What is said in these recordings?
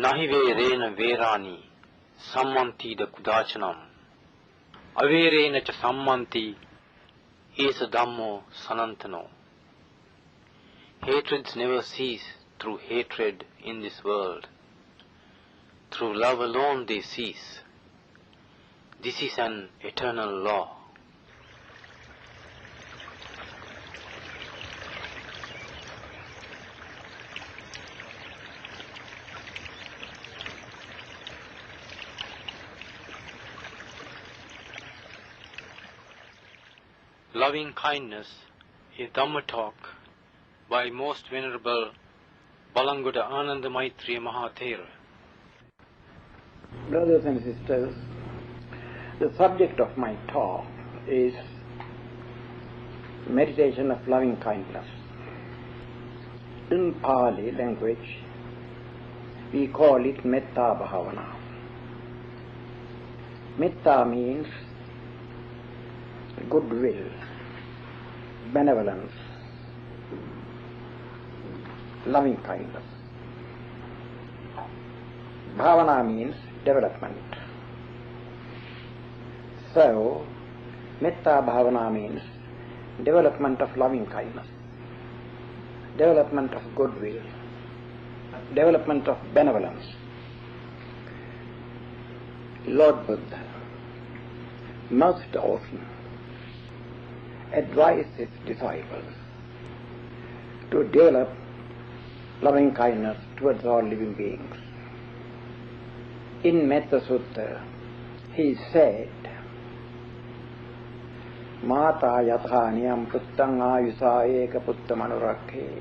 Nahi verena verani sammanti da kudachanam. Averena cha sammanti esa dhammo sanantano. Hatreds never cease through hatred in this world. Through love alone they cease. This is an eternal law. Loving kindness, a Dhamma talk by Most Venerable Balangoda Ananda Maitreya Thero. Brothers and sisters, the subject of my talk is meditation of loving kindness. In Pali language, we call it Metta Bhavana. Metta means goodwill, benevolence, loving kindness. Bhavana means development. So, Metta Bhavana means development of loving kindness, development of goodwill, development of benevolence. Lord Buddha most often advised his disciples to develop loving kindness towards all living beings. In Metta Sutta, he said, Mata yathaniyam puttang ayusa eka puttamanurakhe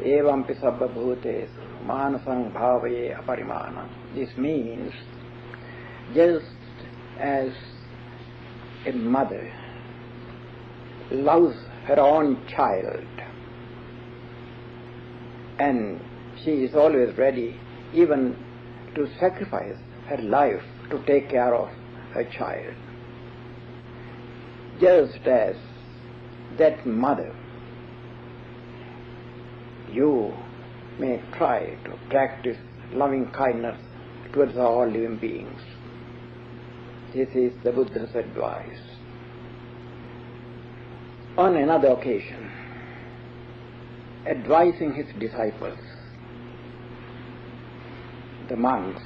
evampi sabba bhutesu manasang bhavaye aparimana. This means, just as a mother loves her own child and she is always ready even to sacrifice her life to take care of her child, just as that mother, you may try to practice loving kindness towards all living beings. This is the Buddha's advice. On another occasion, advising his disciples, the monks,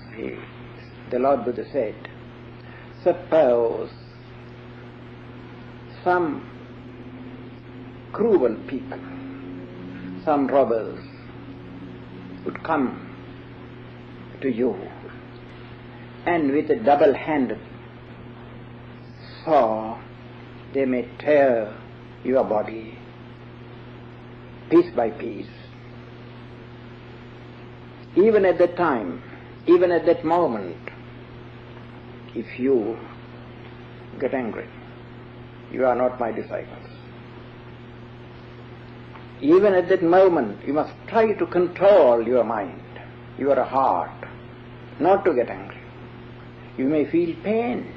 the Lord Buddha said, suppose some cruel people, some robbers would come to you and with a double-handed saw they may tear your body piece by piece. Even at that time, even at that moment, if you get angry, you are not my disciples. Even at that moment, you must try to control your mind, your heart, not to get angry. You may feel pain,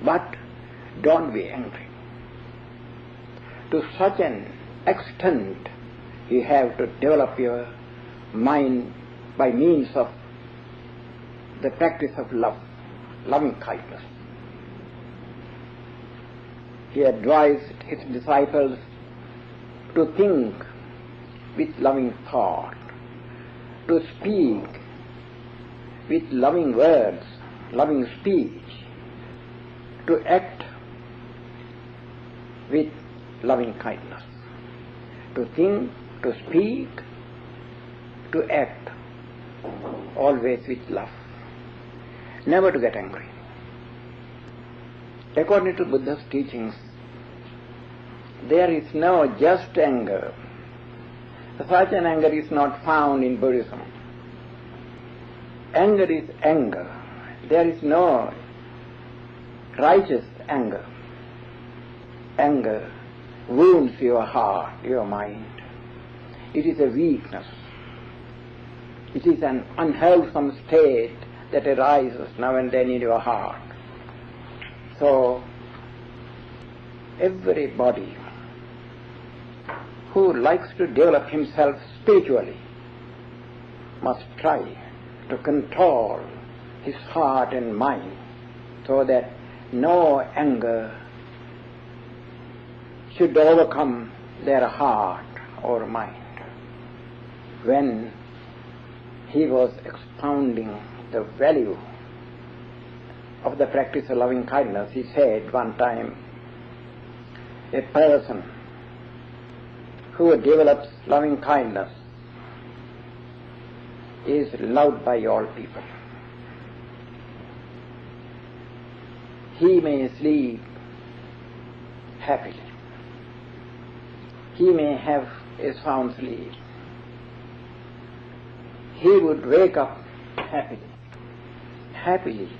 but don't be angry. To such an extent, you have to develop your mind by means of the practice of love, loving kindness. He advised his disciples to think with loving thought, to speak with loving words, loving speech, to act with loving kindness, to think, to speak, to act, always with love, never to get angry. According to Buddha's teachings, there is no just anger. Such an anger is not found in Buddhism. Anger is anger. There is no righteous anger. Anger wounds your heart, your mind. It is a weakness. It is an unwholesome state that arises now and then in your heart. So, everybody who likes to develop himself spiritually must try to control his heart and mind so that no anger should overcome their heart or mind. When he was expounding the value of the practice of loving kindness, he said one time, a person who develops loving kindness is loved by all people. He may sleep happily. He may have a sound sleep. He would wake up happily. Happily,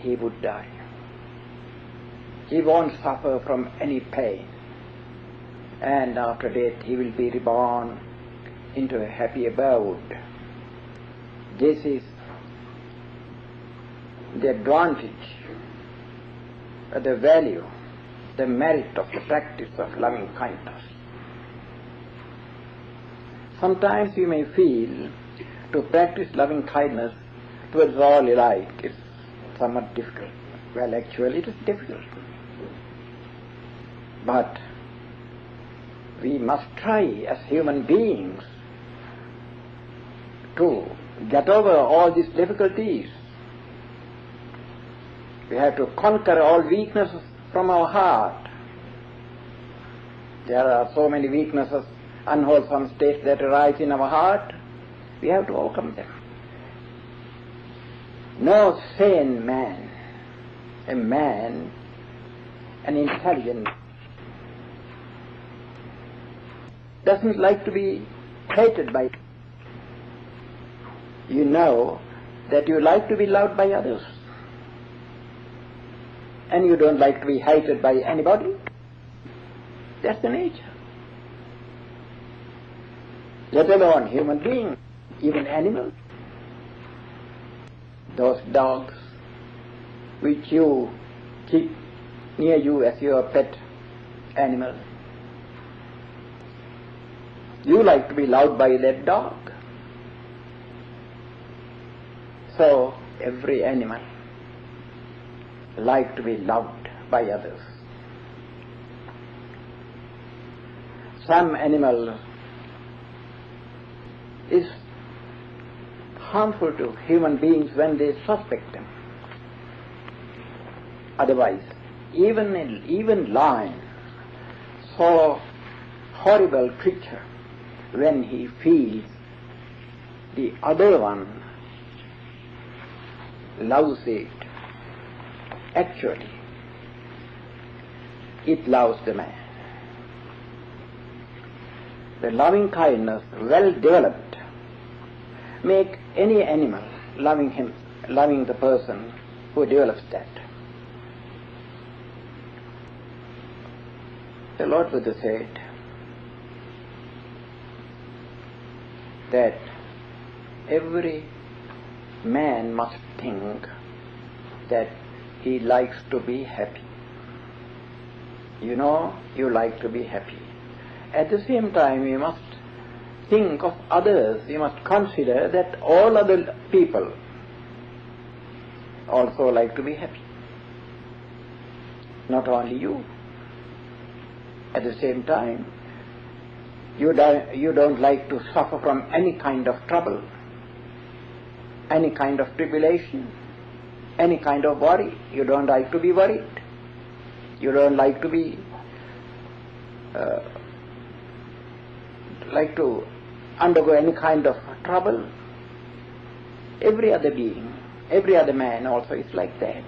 he would die. He won't suffer from any pain. And after death, he will be reborn into a happy abode. This is the advantage, the value, the merit of the practice of loving kindness. Sometimes you may feel to practice loving kindness towards all alike is somewhat difficult. Well, actually it is difficult. But we must try as human beings to get over all these difficulties. We have to conquer all weaknesses from our heart. There are so many weaknesses, unwholesome states that arise in our heart. We have to overcome them. No sane man, an intelligent, doesn't like to be hated by. You know that you like to be loved by others, and you don't like to be hated by anybody. That's the nature. Let alone human beings, even animals. Those dogs which you keep near you as your pet animal, you like to be loved by that dog. So every animal likes to be loved by others. Some animal is harmful to human beings when they suspect them. Otherwise, even lion, so horrible creature, when he feels the other one loves it, actually it loves the man. The loving kindness, well developed, make any animal loving the person who develops that. The Lord Buddha said that every man must think that he likes to be happy. You know, you like to be happy. At the same time, you must think of others. You must consider that all other people also like to be happy. Not only you. At the same time, you don't like to suffer from any kind of trouble, any kind of tribulation, any kind of worry. You don't like to be worried. You don't like to be like to undergo any kind of trouble. Every other being, every other man also is like that.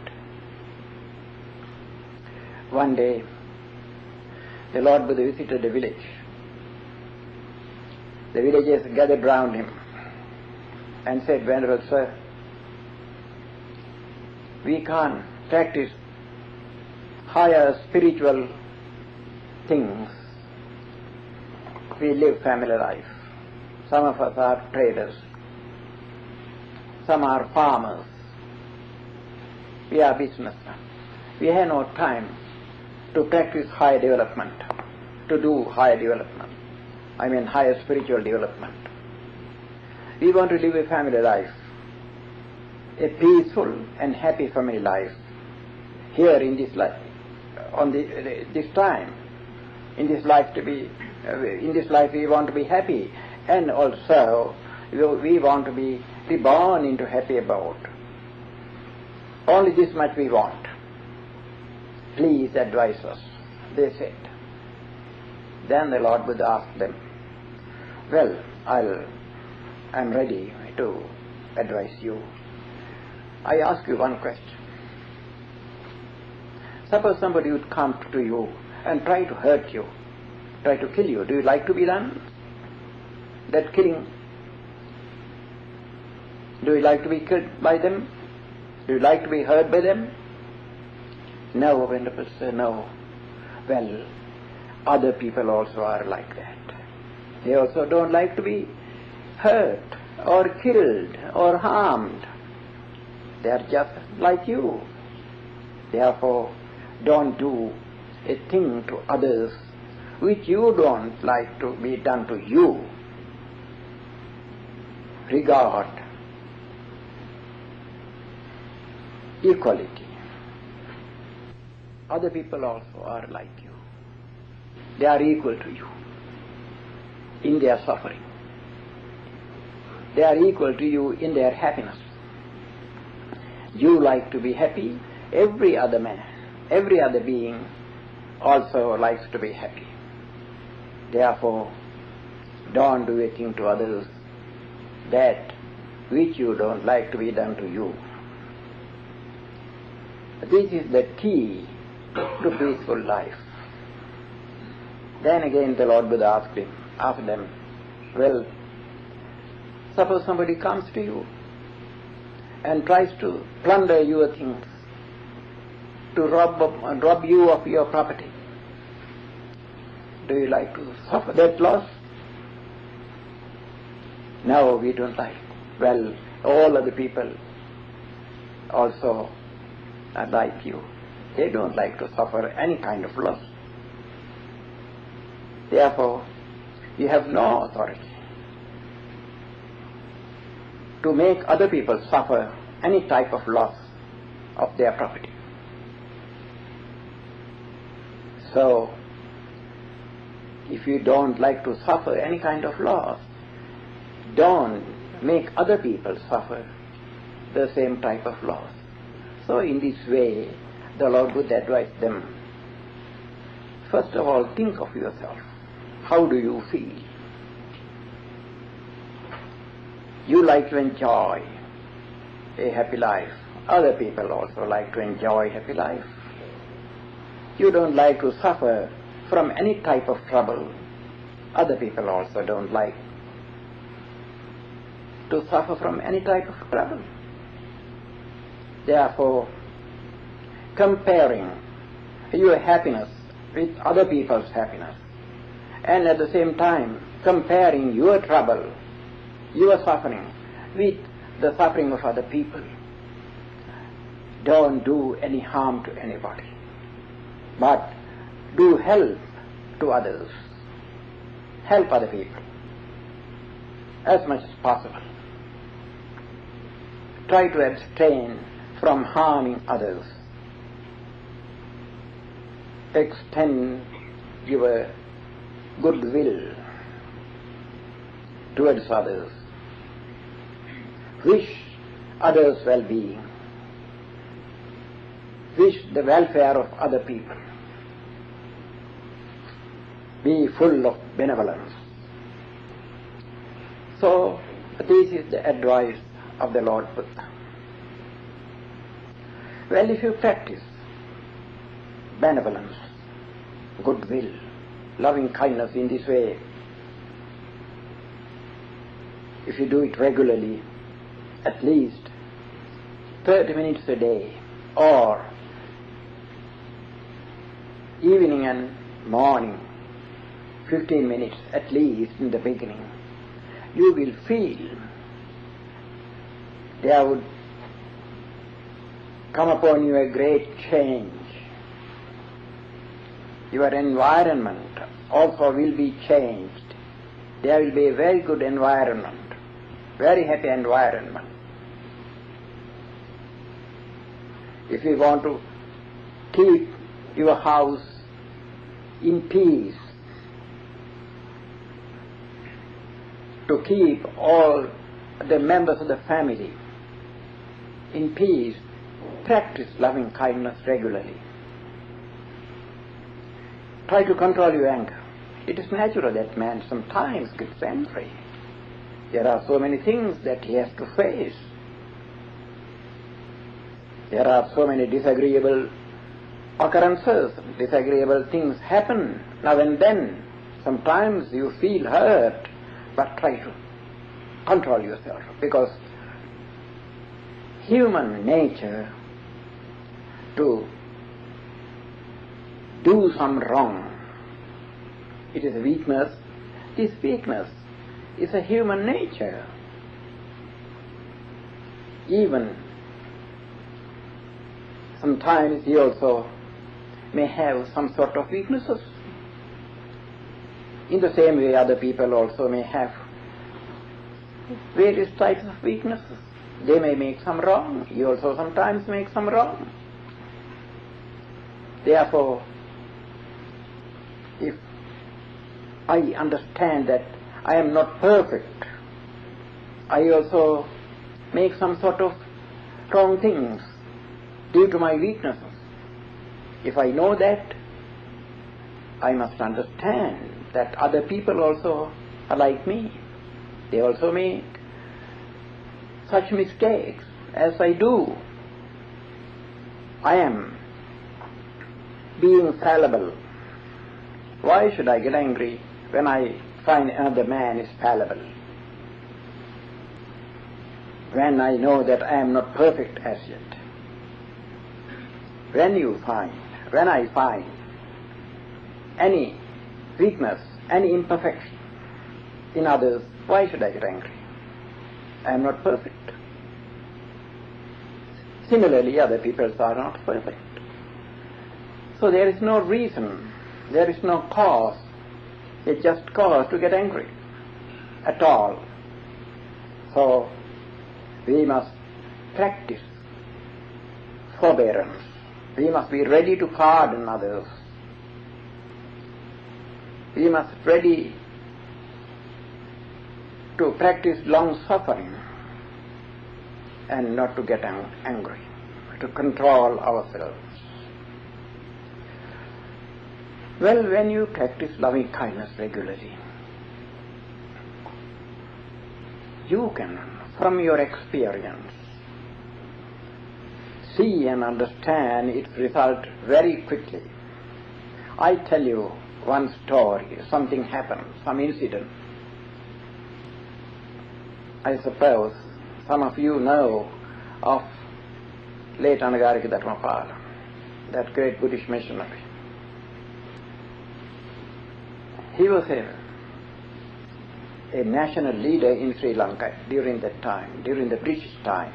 One day, the Lord Buddha visited a village. The villagers gathered round him and said, "Venerable Sir, we can't practice higher spiritual things. We live family life. Some of us are traders. Some are farmers. We are businessmen. We have no time to practice higher development, to do higher development. I mean higher spiritual development. We want to live a family life, a peaceful and happy family life. Here in this life, this time, in this life we want to be happy, and also we want to be reborn into happy abode. Only this much we want. Please advise us, they said. Then the Lord Buddha asked them, well, I'm ready to advise you. I ask you one question. Suppose somebody would come to you and try to hurt you, try to kill you. Do you like to be done that killing? Do you like to be killed by them? Do you like to be hurt by them? No, Venerable Sir, no. Well, other people also are like that. They also don't like to be hurt or killed or harmed. They are just like you. Therefore, don't do a thing to others which you don't like to be done to you. Regard equality. Other people also are like you. They are equal to you in their suffering. They are equal to you in their happiness. You like to be happy, every other man, every other being also likes to be happy. Therefore, don't do a thing to others that which you don't like to be done to you. This is the key to peaceful life. Then again the Lord Buddha asked them, well, suppose somebody comes to you and tries to plunder your things, to rob you of your property. Do you like to suffer that loss? No, we don't like. Well, all other people also are like you. They don't like to suffer any kind of loss. Therefore, you have no authority to make other people suffer any type of loss of their property. So, if you don't like to suffer any kind of loss, don't make other people suffer the same type of loss. So in this way, the Lord Buddha advised them, first of all, think of yourself. How do you feel? You like to enjoy a happy life. Other people also like to enjoy happy life. You don't like to suffer from any type of trouble. Other people also don't like to suffer from any type of trouble. Therefore, comparing your happiness with other people's happiness, and at the same time comparing your trouble, your suffering, with the suffering of other people, don't do any harm to anybody, but do help to others. Help other people as much as possible. Try to abstain from harming others. Extend your goodwill towards others. Wish others' well-being. Wish the welfare of other people. Be full of benevolence. So, this is the advice of the Lord Buddha. Well, if you practice benevolence, goodwill, loving kindness in this way, if you do it regularly, at least 30 minutes a day, or evening and morning, 15 minutes at least in the beginning, you will feel there would come upon you a great change. Your environment also will be changed. There will be a very good environment very happy environment. If you want to keep your house in peace, to keep all the members of the family in peace, practice loving kindness regularly. Try to control your anger. It is natural that man sometimes gets angry. There are so many things that he has to face. There are so many disagreeable occurrences, disagreeable things happen now and then. Sometimes you feel hurt, but try to control yourself, because human nature to do some wrong, it is a weakness. This weakness is a human nature. Even sometimes he also may have some sort of weaknesses. In the same way, other people also may have various types of weaknesses. They may make some wrong. He also sometimes makes some wrong. Therefore, if I understand that I am not perfect, I also make some sort of wrong things due to my weaknesses. If I know that, I must understand that other people also are like me. They also make such mistakes as I do. I am being fallible. Why should I get angry when I find another man is fallible? When I know that I am not perfect as yet. When I find any weakness, any imperfection in others, why should I get angry? I am not perfect. Similarly, other people are not perfect. So there is no reason, there is no cause, a just cause to get angry at all. So we must practice forbearance. We must be ready to pardon others. We must be ready to practice long suffering and not to get angry, to control ourselves. Well, when you practice loving kindness regularly, you can, from your experience, see and understand its result very quickly. I tell you one story, something happened, some incident. I suppose some of you know of late Anagarika Dharmapala, that great Buddhist missionary. He was a national leader in Sri Lanka during that time, during the British time.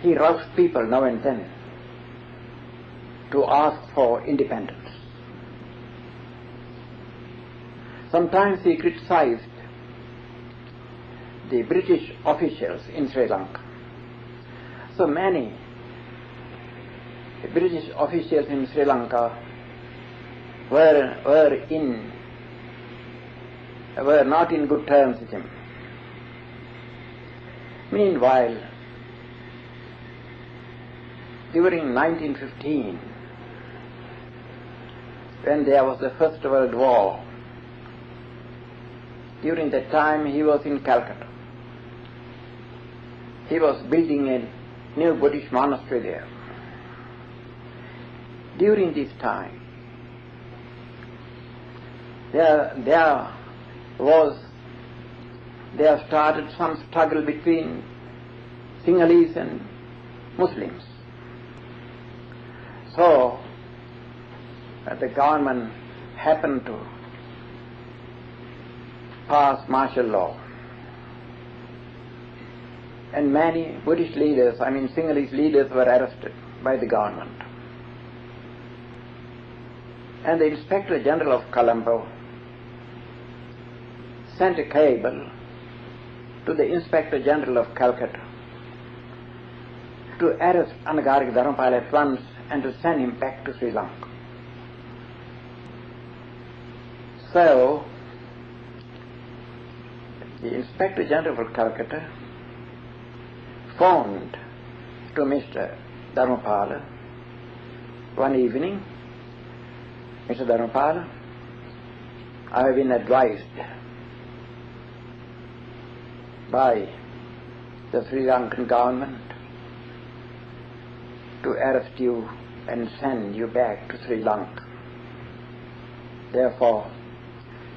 He roused people now and then to ask for independence. Sometimes he criticized the British officials in Sri Lanka. So many British officials in Sri Lanka were not in good terms with him. Meanwhile, during 1915, when there was the First World War, during that time he was in Calcutta. He was building a new Buddhist monastery there. During this time, there started some struggle between Sinhalese and Muslims. So the government happened to pass martial law, and many Buddhist leaders, Sinhalese leaders, were arrested by the government. And the Inspector General of Colombo sent a cable to the Inspector General of Calcutta to arrest Anagarika Dharmapala at once and to send him back to Sri Lanka. So, the Inspector General of Calcutta phoned to Mr. Dharmapala one evening, Mr. Dharmapala, I have been advised by the Sri Lankan government to arrest you and send you back to Sri Lanka. Therefore,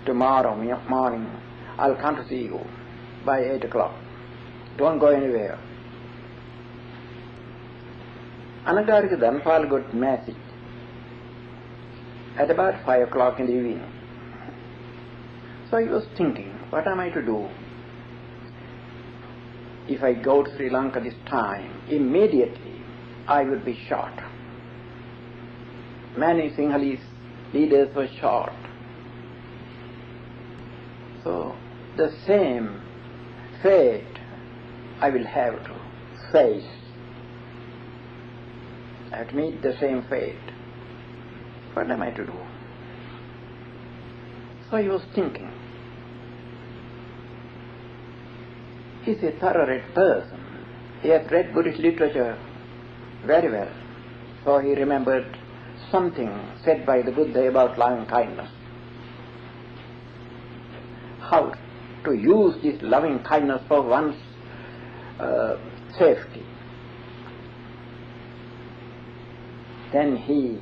tomorrow morning I'll come to see you by 8 o'clock. Don't go anywhere. Anagarika Dharmapala got message at about 5 o'clock in the evening. So he was thinking, what am I to do? If I go to Sri Lanka this time, immediately I would be shot. Many Sinhalese leaders were shot. So the same fate I will have to face. I have to meet the same fate. What am I to do? So he was thinking. He's a thorough-read person. He has read Buddhist literature very well. So he remembered something said by the Buddha about loving kindness. How to use this loving kindness for one's safety. Then he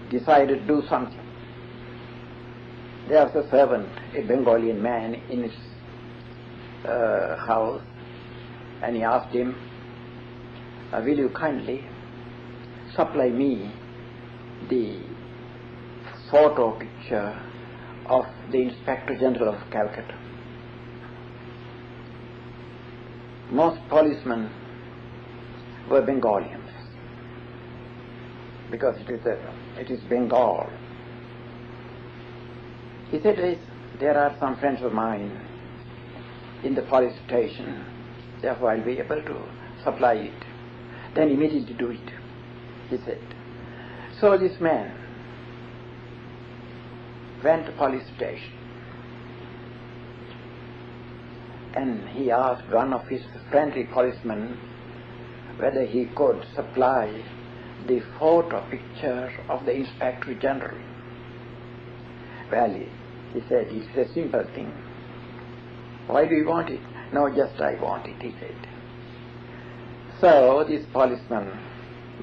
decided to do something. There was a servant, a Bengali man, in his house, and he asked him, will you kindly supply me the photo picture of the Inspector General of Calcutta? Most policemen were Bengalians, because it is Bengal. He said, there are some friends of mine in the police station, therefore I'll be able to supply it. Then immediately do it, he said. So this man went to police station and he asked one of his friendly policemen whether he could supply the photo picture of the Inspector General. Well, he said, it's a simple thing. Why do you want it? No, just I want it, he said. So this policeman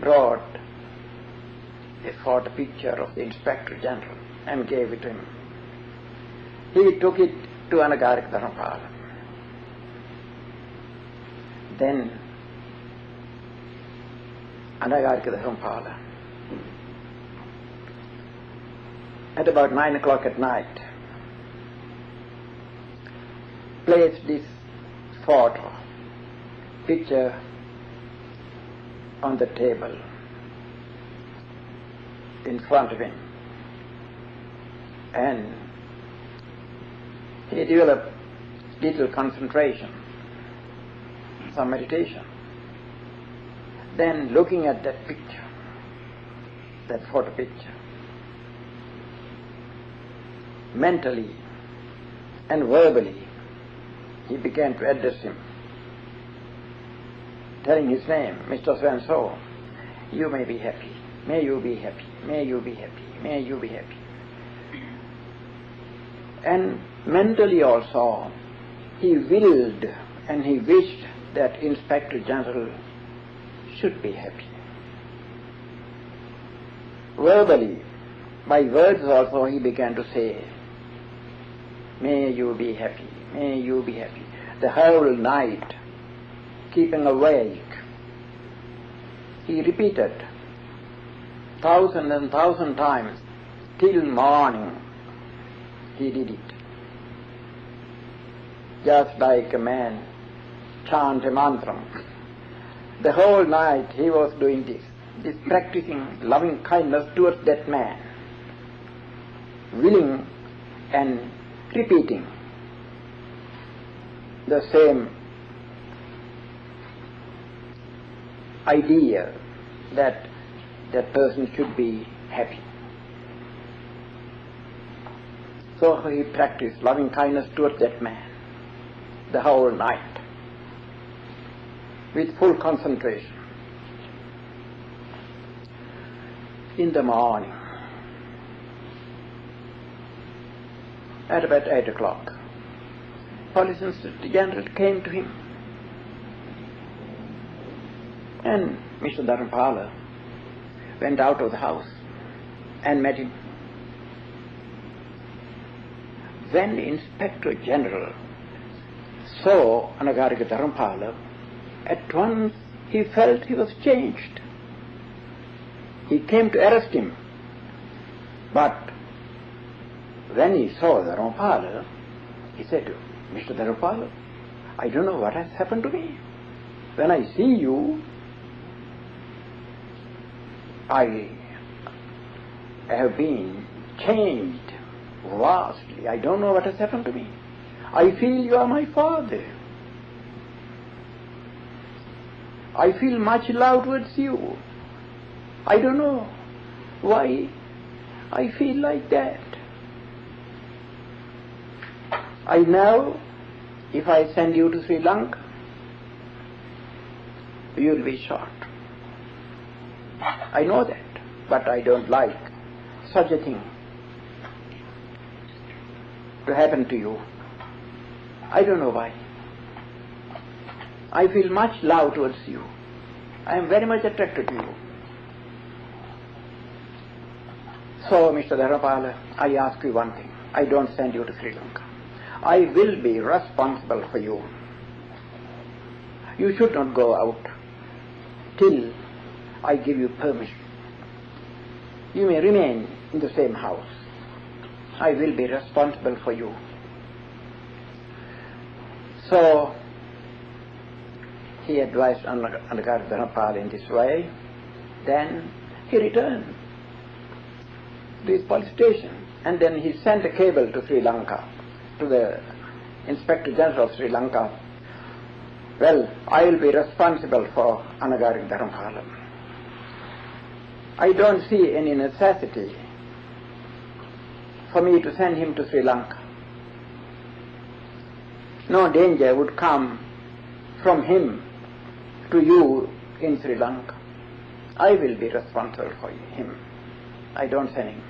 brought a photo picture of the Inspector General and gave it to him. He took it to Anagarika Dharmapala. Then Anagarika Dharmapala, at about 9 o'clock at night, placed this photo picture on the table in front of him, and he developed little concentration, some meditation. Then looking at that picture, that photo picture, mentally and verbally he began to address him, telling his name, Mr. So-and-so, you may be happy, may you be happy, may you be happy, may you be happy. And mentally also he willed and he wished that Inspector General should be happy. Verbally, by words also he began to say, may you be happy, may you be happy. The whole night, keeping awake, he repeated 1,000 and 1,000 times till morning. He did it. Just like a man chant a mantra. The whole night he was doing this practicing loving kindness towards that man, willing and repeating the same idea that that person should be happy. So he practiced loving kindness towards that man the whole night with full concentration. In the morning, at about 8 o'clock, Police Inspector General came to him, and Mr. Dharamapala went out of the house and met him. When the Inspector General saw Anagarika Dharamapala, at once he felt he was changed. He came to arrest him, but when he saw Dharamapala, he said, Mr. Dharamapala, I don't know what has happened to me. When I see you, I have been changed vastly. I don't know what has happened to me. I feel you are my father. I feel much love towards you. I don't know why I feel like that. I know if I send you to Sri Lanka, you will be shot. I know that, but I don't like such a thing to happen to you. I don't know why. I feel much love towards you. I am very much attracted to you. So, Mr. Dharamapala, I ask you one thing. I don't send you to Sri Lanka. I will be responsible for you. You should not go out till I give you permission. You may remain in the same house. I will be responsible for you. So, he advised Anagarika Dharamapala in this way. Then he returned to his police station, and then he sent a cable to Sri Lanka, to the Inspector General of Sri Lanka. Well, I will be responsible for Anagarika Dharamapala. I don't see any necessity for me to send him to Sri Lanka. No danger would come from him to you in Sri Lanka. I will be responsible for him. I don't send him.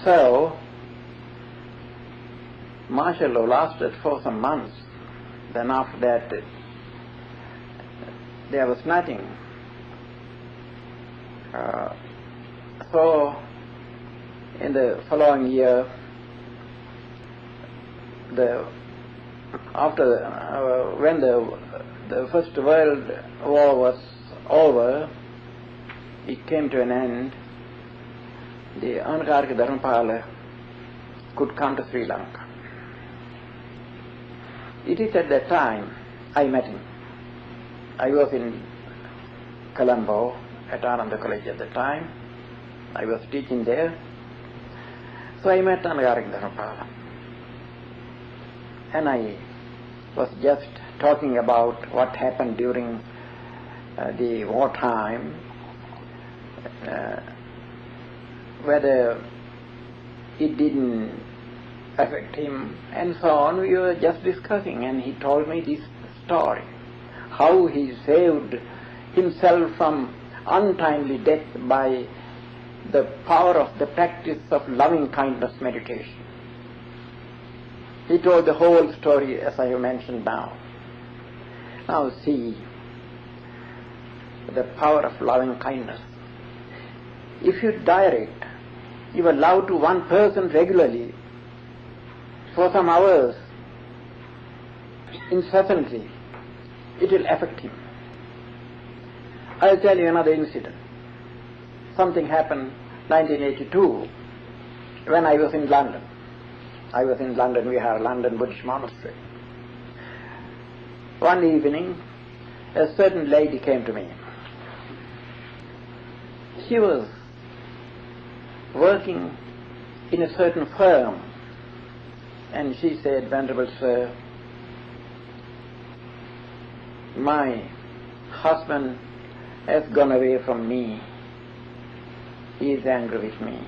So, martial law lasted for some months. Then after that, there was nothing. So, in the following year, when the First World War was over, it came to an end. The Anagarika Dharamapala could come to Sri Lanka. It is at that time I met him. I was in Colombo at Ananda College at the time. I was teaching there. So I met Anagarika Dharamapala. And I was just talking about what happened during the wartime, whether it didn't affect him and so on. We were just discussing, and he told me this story, how he saved himself from untimely death by the power of the practice of loving kindness meditation. He told the whole story as I have mentioned now. Now see the power of loving kindness. If you direct your love to one person regularly for some hours, incessantly, it will affect him. I'll tell you another incident. Something happened 1982 when I was in London. We have a London Buddhist monastery. One evening, a certain lady came to me. She was working in a certain firm, and she said, "Venerable Sir, my husband has gone away from me. He is angry with me.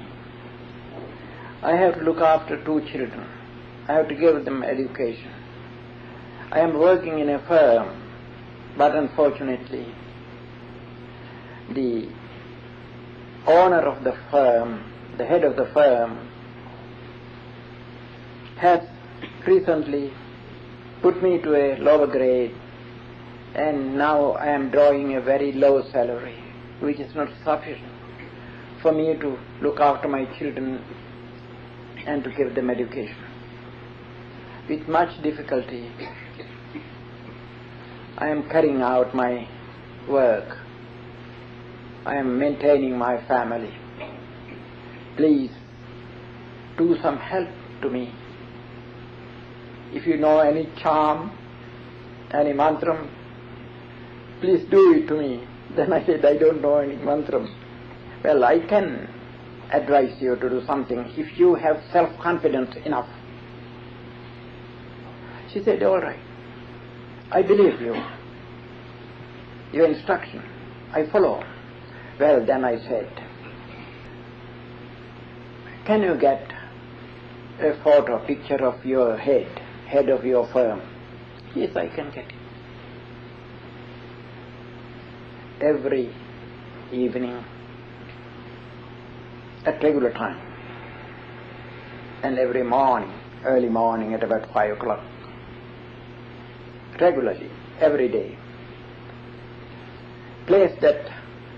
I have to look after 2 children. I have to give them education. I am working in a firm, but unfortunately the owner of the firm, the head of the firm, has recently put me to a lower grade, and now I am drawing a very low salary, which is not sufficient for me to look after my children and to give them education. With much difficulty, I am carrying out my work. I am maintaining my family. Please do some help to me. If you know any charm, any mantram, please do it to me." Then I said, "I don't know any mantram." "Well, I can advise you to do something if you have self-confidence enough." She said, "All right, I believe you. Your instruction, I follow." Well, then I said, "Can you get a photo, picture of your head of your firm?" "Yes, I can get it." Every evening at regular time, and every morning, early morning at about 5 o'clock, regularly, every day, place that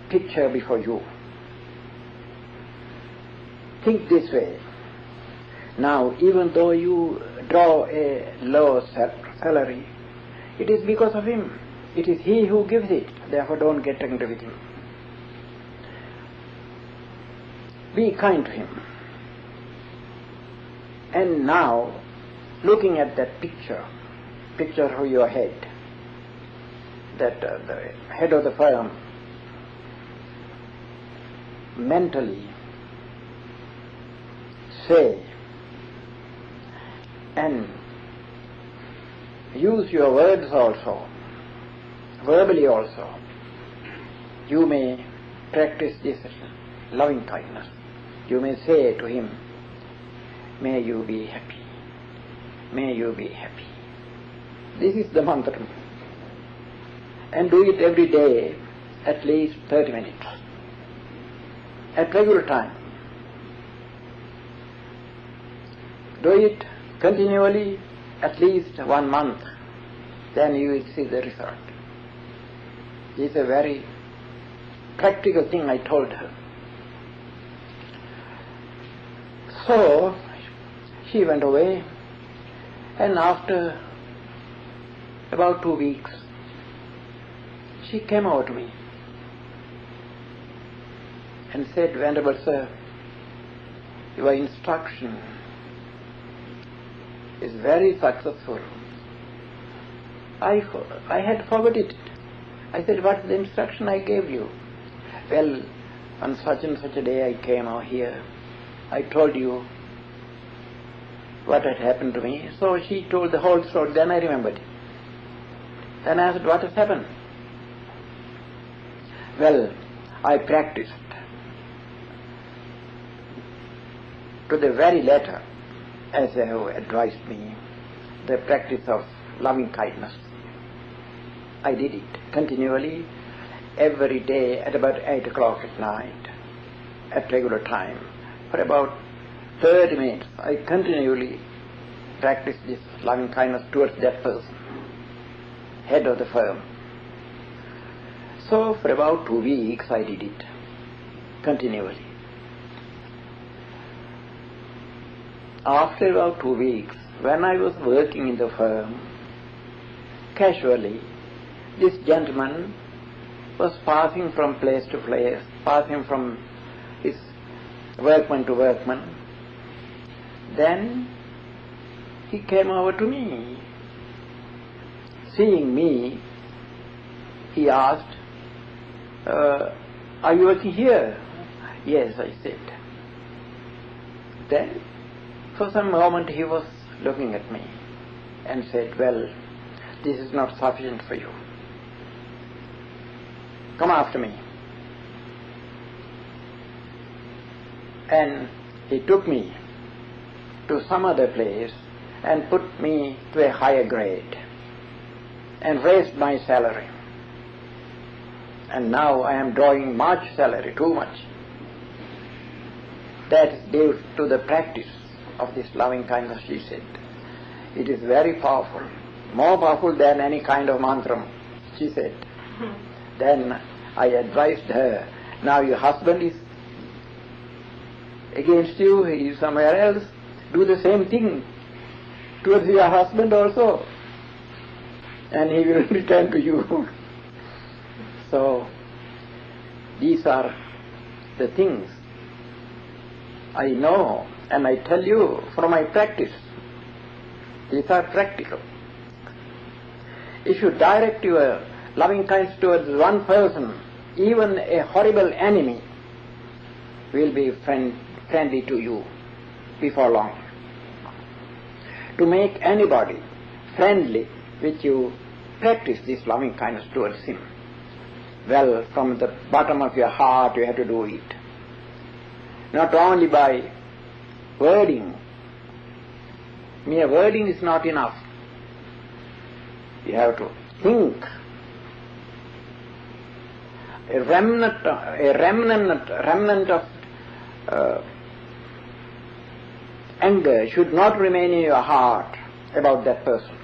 picture before you. Think this way. Now, even though you draw a low salary, it is because of him. It is he who gives it. Therefore, don't get angry with him. Be kind to him. And now, looking at that picture of your head, that the head of the firm, mentally say and use your words also, verbally also. You may practice this loving kindness. You may say to him, "May you be happy. May you be happy." This is the mantra. And do it every day, at least 30 minutes, at regular time. Do it continually, at least 1 month, then you will see the result. This is a very practical thing I told her. So she went away, and after about 2 weeks, she came over to me and said, "Venerable Sir, your instruction is very successful. I had forgotten it." I said, "What's the instruction I gave you?" "Well, on such and such a day I came over here. I told you what had happened to me." So she told the whole story. Then I remembered it. Then I asked, "What has happened?" "Well, I practiced to the very letter, as they have advised me, the practice of loving kindness. I did it continually, every day at about 8 o'clock at night, at regular time. For about 30 minutes, I continually practiced this loving kindness towards that person, head of the firm. So for about 2 weeks I did it continually. After about 2 weeks, when I was working in the firm, casually, this gentleman was passing from place to place, passing from his workman to workman. Then he came over to me. Seeing me, he asked, "Are you working here?" "Yes," I said. Then, for some moment he was looking at me and said, well, this is not sufficient for you. Come after me. And he took me to some other place and put me to a higher grade and raised my salary. And now I am drawing much salary, too much. That is due to the practice of this loving kindness, she said. It is very powerful, more powerful than any kind of mantra, she said. Then I advised her, now your husband is against you, he is somewhere else, do the same thing towards your husband also, and he will return to you. So, these are the things I know, and I tell you from my practice. These are practical. If you direct your loving kindness towards one person, even a horrible enemy will be friendly to you before long. To make anybody friendly with you, practice this loving kindness towards him. Well, from the bottom of your heart you have to do it. Not only by wording. Mere wording is not enough. You have to think. A remnant of anger should not remain in your heart about that person.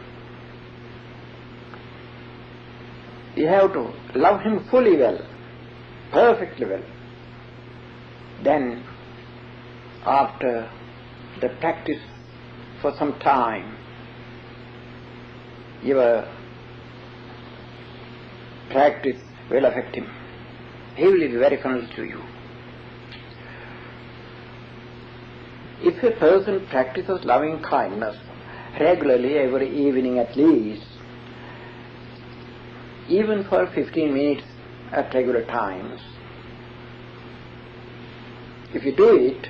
You have to love him fully well, perfectly well. Then, after the practice for some time, your practice will affect him. He will be very friendly to you. If a person practices loving kindness regularly, every evening at least, even for 15 minutes at regular times, if you do it,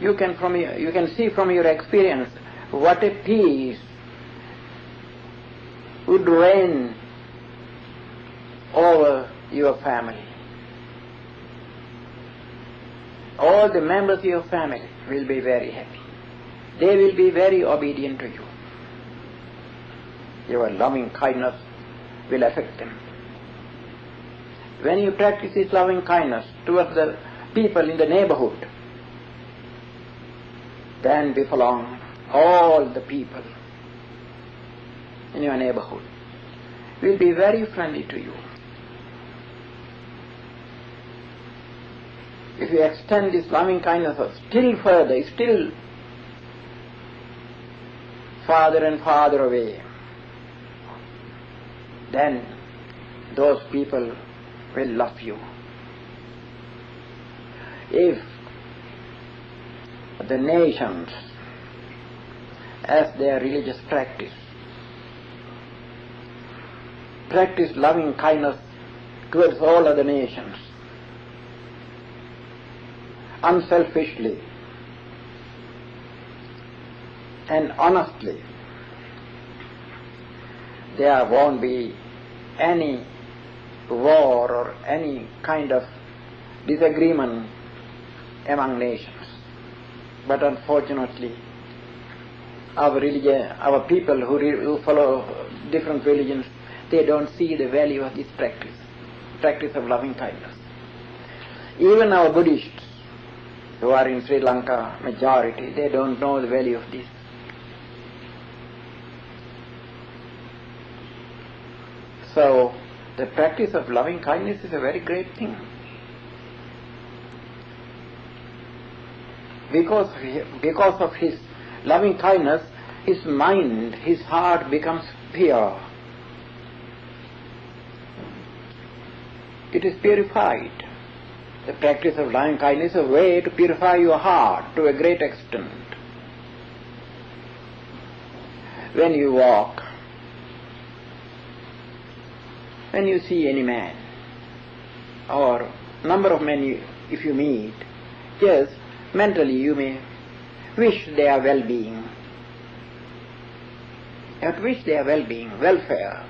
you can see from your experience what a peace would reign over your family. All the members of your family will be very happy. They will be very obedient to you. Your loving kindness will affect them. When you practice this loving kindness towards the people in the neighborhood, then before long, all the people in your neighborhood will be very friendly to you. If you extend this loving kindness still further, still farther and farther away, then those people will love you. If the nations, as their religious practice loving kindness towards all other nations, unselfishly and honestly, there won't be any war or any kind of disagreement among nations. But unfortunately, our people who follow different religions, they don't see the value of this practice of loving kindness. Even our Buddhists, who are in Sri Lanka, majority, they don't know the value of this. So, the practice of loving kindness is a very great thing. Because of his loving kindness, his mind, his heart becomes pure. It is purified. The practice of loving kindness is a way to purify your heart to a great extent. When you walk, when you see any man, or number of men if you meet, just Mentally you may wish their well-being. You have to wish their well-being, welfare.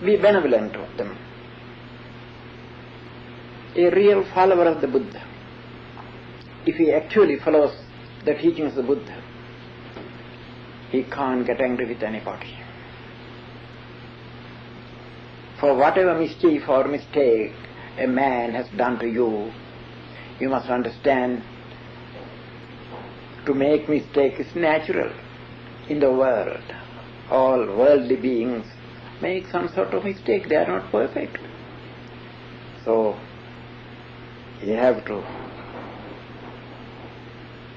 Be benevolent of them. A real follower of the Buddha, if he actually follows the teachings of the Buddha, he can't get angry with anybody. For whatever mischief or mistake a man has done to you, you must understand, to make mistake is natural in the world. All worldly beings make some sort of mistake. They are not perfect. So you have to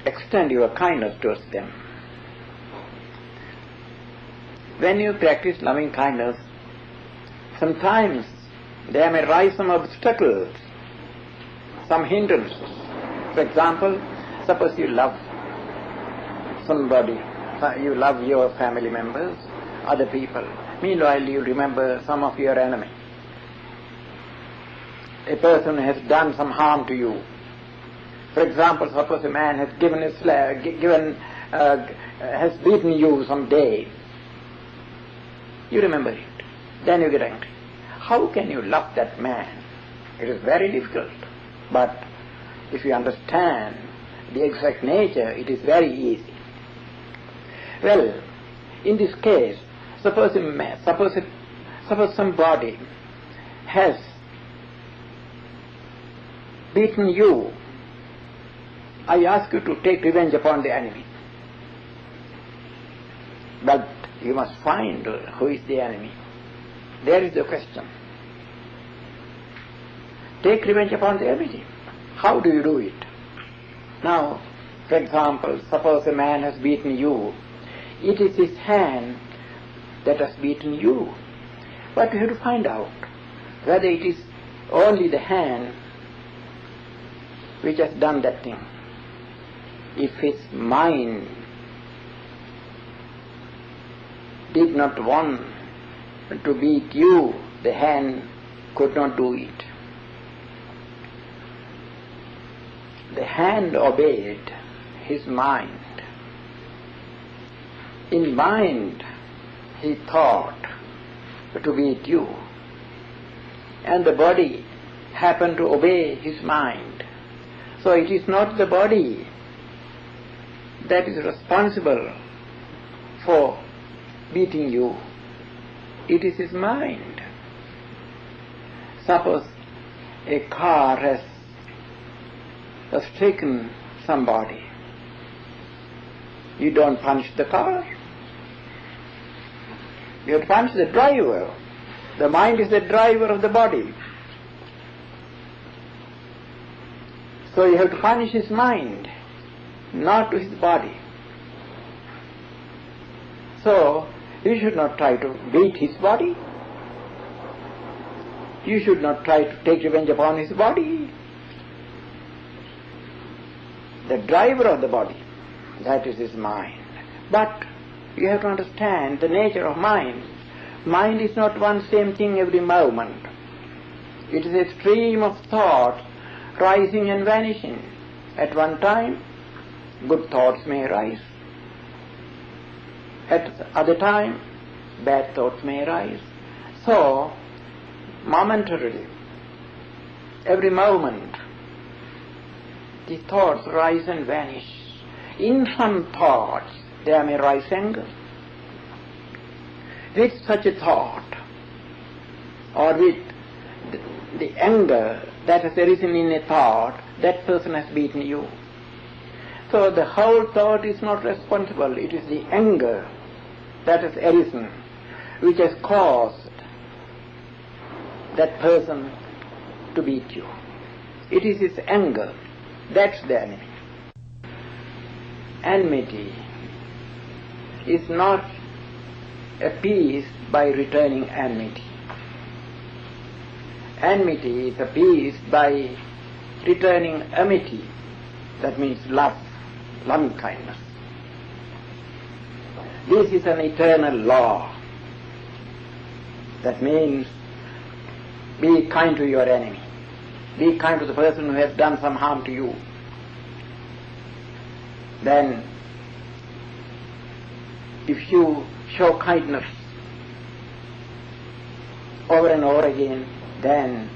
extend your kindness towards them. When you practice loving kindness, sometimes there may rise some obstacles, some hindrances. For example, suppose you love somebody, you love your family members, other people. Meanwhile, you remember some of your enemy. A person has done some harm to you. For example, suppose a man has has beaten you some day. You remember it. Then you get angry. How can you love that man? It is very difficult. But if you understand the exact nature, it is very easy. Well, in this case, suppose somebody has beaten you. I ask you to take revenge upon the enemy. But you must find who is the enemy. There is the question. Take revenge upon the enemy. How do you do it? Now, for example, suppose a man has beaten you. It is his hand that has beaten you. But you have to find out whether it is only the hand which has done that thing. If his mind did not want to beat you, the hand could not do it. The hand obeyed his mind. In mind, he thought to beat you, and the body happened to obey his mind. So it is not the body that is responsible for beating you. It is his mind. Suppose a car has taken somebody. You don't punish the car. You have to punish the driver. The mind is the driver of the body. So you have to punish his mind, not his body. So you should not try to beat his body. You should not try to take revenge upon his body. The driver of the body, that is his mind. But you have to understand the nature of mind. Mind is not one same thing every moment. It is a stream of thought rising and vanishing. At one time, good thoughts may arise. At other time, bad thoughts may arise. So, momentarily, every moment, the thoughts rise and vanish. In some thoughts, there may rise anger. With such a thought, or with the anger that has arisen in a thought, that person has beaten you. So the whole thought is not responsible. It is the anger that has arisen which has caused that person to beat you. It is his anger. That's the enemy. Enmity is not appeased by returning enmity. Enmity is appeased by returning amity. That means love, loving kindness. This is an eternal law. That means be kind to your enemy. Be kind to the person who has done some harm to you. Then, if you show kindness over and over again, then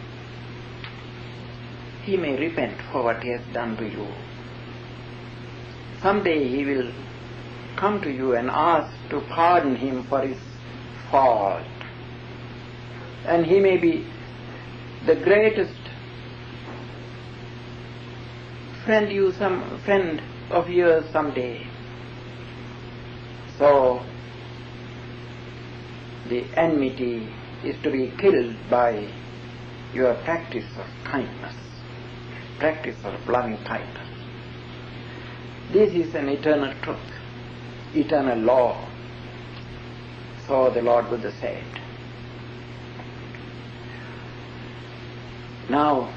he may repent for what he has done to you. Someday he will come to you and ask to pardon him for his fault. And he may be the greatest friend of yours someday. So the enmity is to be killed by your practice of kindness, practice of loving kindness. This is an eternal truth, eternal law. So the Lord Buddha said. Now,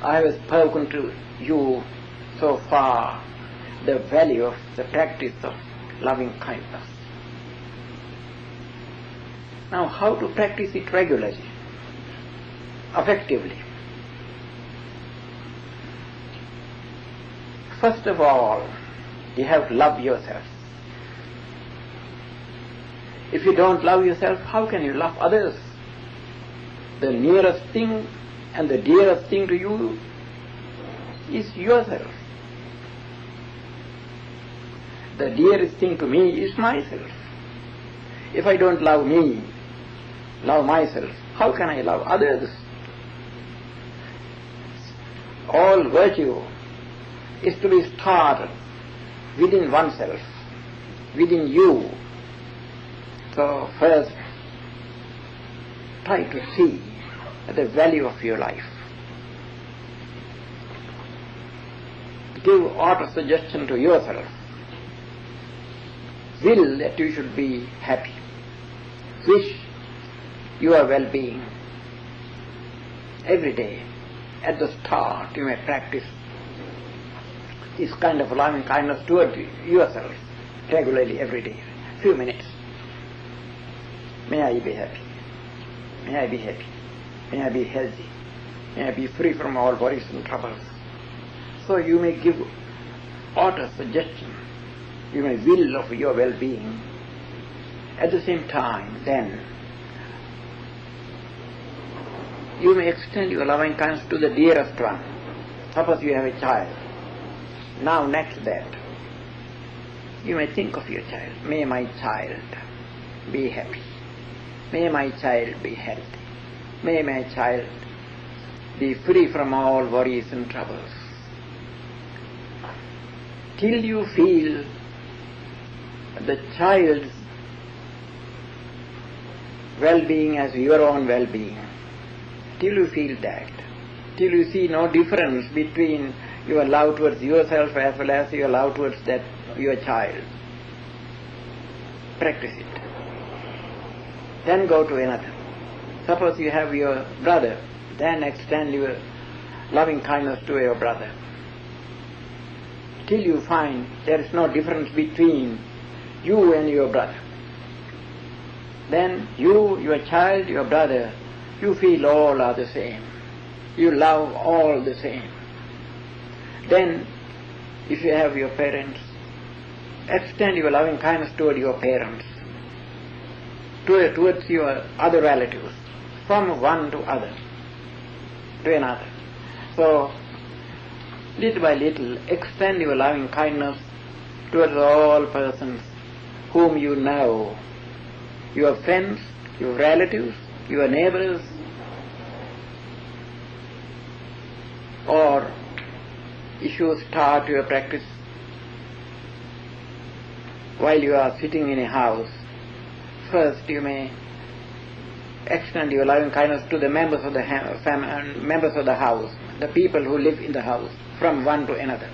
I have spoken to you so far the value of the practice of loving kindness. Now, how to practice it regularly, effectively? First of all, you have to love yourself. If you don't love yourself, how can you love others? The nearest thing and the dearest thing to you is yourself. The dearest thing to me is myself. If I don't love me, love myself, how can I love others? All virtue is to be started within oneself, within you. So first, try to see the value of your life. Give auto-suggestion to yourself. Will that you should be happy. Wish your well-being. Every day, at the start, you may practice this kind of loving kindness toward yourself regularly every day, few minutes. May I be happy. May I be happy. May I be healthy. May I be free from all worries and troubles. So you may give auto-suggestion. You may will of your well-being. At the same time, then, you may extend your loving kindness to the dearest one. Suppose you have a child. Now next that, you may think of your child. May my child be happy. May my child be healthy. May my child be free from all worries and troubles. Till you feel the child's well-being as your own well-being, till you feel that, till you see no difference between your love towards yourself as well as your love towards that your child, practice it. Then go to another. Suppose you have your brother, then extend your loving kindness to your brother. Till you find there is no difference between you and your brother. Then you, your child, your brother, you feel all are the same. You love all the same. Then, if you have your parents, extend your loving kindness toward your parents, towards your other relatives, from one to other, to another. So, little by little, extend your loving kindness towards all persons whom you know, your friends, your relatives, your neighbors, or if you start your practice while you are sitting in a house, first you may extend your loving kindness to the members of the members of the house, the people who live in the house, from one to another.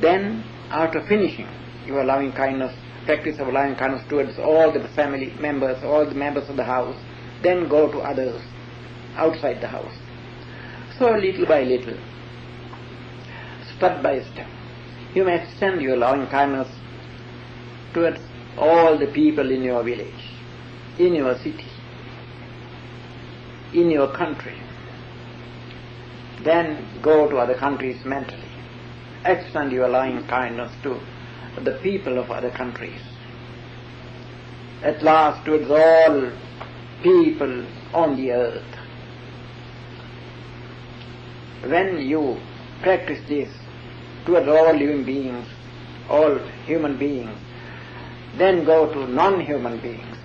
Then, after finishing your loving kindness, practice of loving kindness towards all the family members, all the members of the house, then go to others outside the house. So little by little, step by step, you may extend your loving kindness towards all the people in your village, in your city, in your country, Then go to other countries mentally. Extend your loving kindness to the people of other countries. At last towards all people on the earth. When you practice this towards all living beings, all human beings, then go to non-human beings.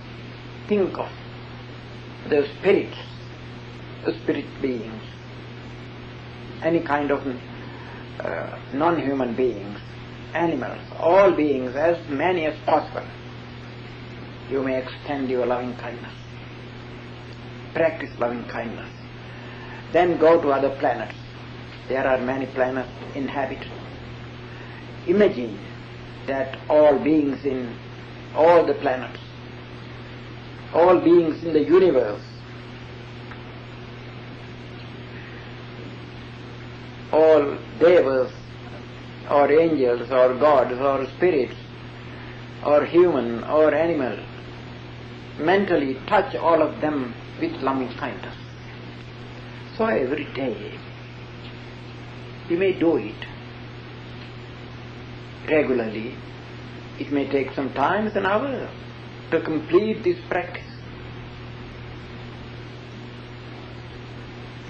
Think of the spirits, the spirit beings, any kind of non-human beings, animals, all beings, as many as possible. You may extend your loving kindness. Practice loving kindness. Then go to other planets. There are many planets inhabited. Imagine that all beings in all the planets, all beings in the universe, all devas or angels or gods or spirits or human or animal, mentally touch all of them with loving kindness. So every day you may do it regularly. It may take some time, an hour, to complete this practice.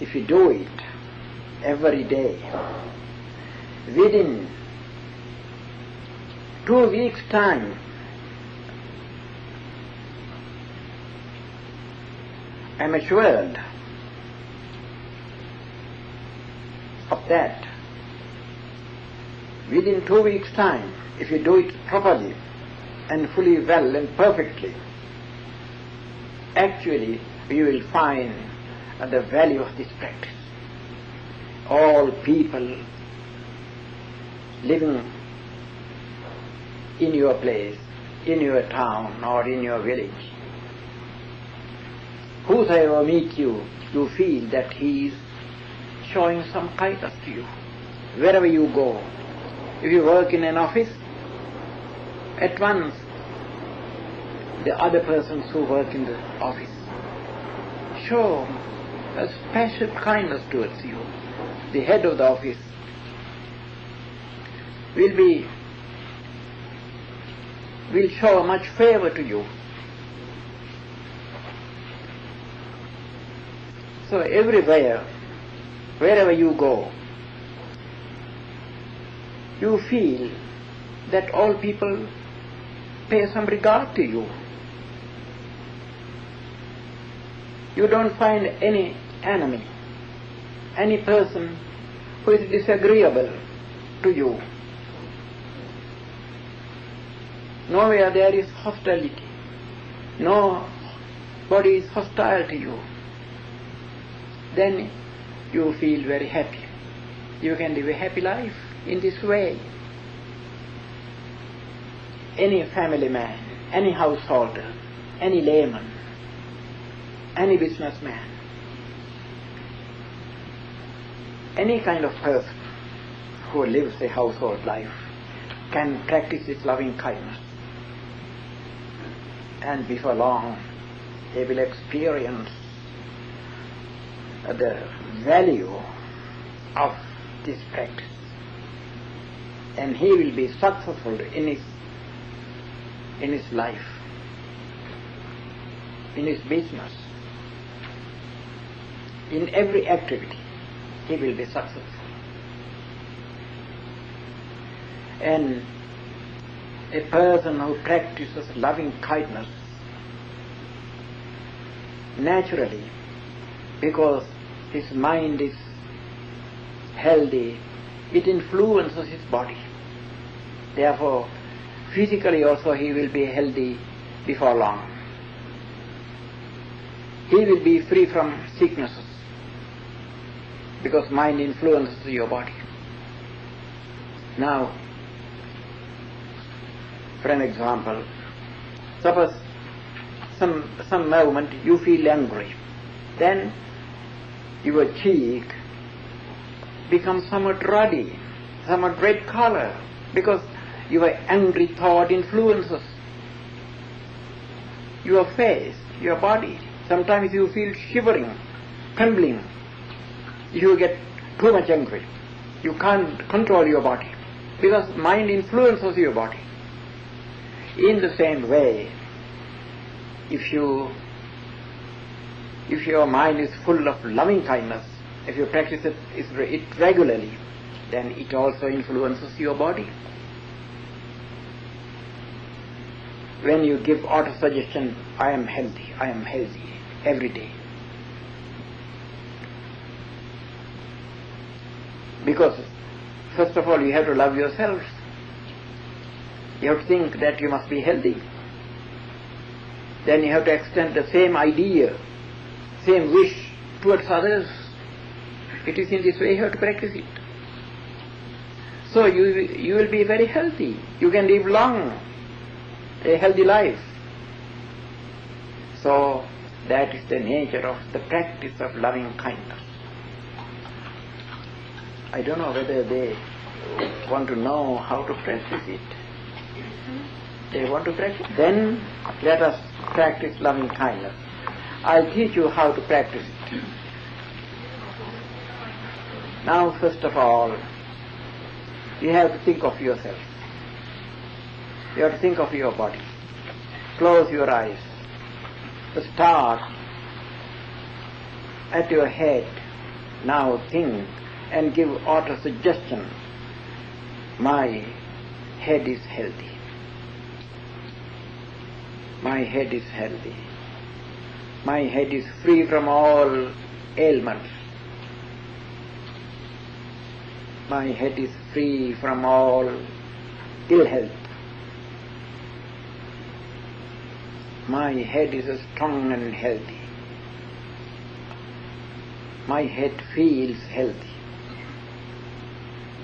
If you do it every day, within 2 weeks' time, I am assured of that. Within 2 weeks' time, if you do it properly and fully well and perfectly, actually you will find the value of this practice. All people living in your place, in your town or in your village, whosoever meets you, you feel that he is showing some kindness to you. Wherever you go, if you work in an office, at once the other persons who work in the office show a special kindness towards you. The head of the office will show much favor to you. So everywhere, wherever you go, you feel that all people pay some regard to you. You don't find any enemy, any person who is disagreeable to you. Nowhere there is hostility. Nobody is hostile to you. Then you feel very happy. You can live a happy life in this way. Any family man, any householder, any layman, any businessman, any kind of person who lives a household life can practice this loving kindness. And before long, he will experience the value of this practice. And he will be successful in his life, in his business, in every activity. He will be successful. And a person who practices loving kindness naturally, because his mind is healthy, it influences his body. Therefore, physically also he will be healthy before long. He will be free from sicknesses, because mind influences your body. Now, for an example, suppose some moment you feel angry, then your cheek becomes somewhat ruddy, somewhat red color, because your angry thought influences your face, your body. Sometimes you feel shivering, trembling. You get too much angry. You can't control your body because mind influences your body. In the same way, if your mind is full of loving kindness, if you practice it regularly, then it also influences your body. When you give auto-suggestion, I am healthy, every day. Because, first of all, you have to love yourself. You have to think that you must be healthy. Then you have to extend the same idea, same wish towards others. It is in this way you have to practice it. So you will be very healthy. You can live long, a healthy life. So that is the nature of the practice of loving kindness. I don't know whether they want to know how to practice it. They want to practice. Then let us practice loving kindness. I'll teach you how to practice it. Now, first of all, you have to think of yourself. You have to think of your body. Close your eyes. Start at your head. Now think and give auto-suggestion. My head is healthy. My head is healthy. My head is free from all ailments. My head is free from all ill health. My head is strong and healthy. My head feels healthy.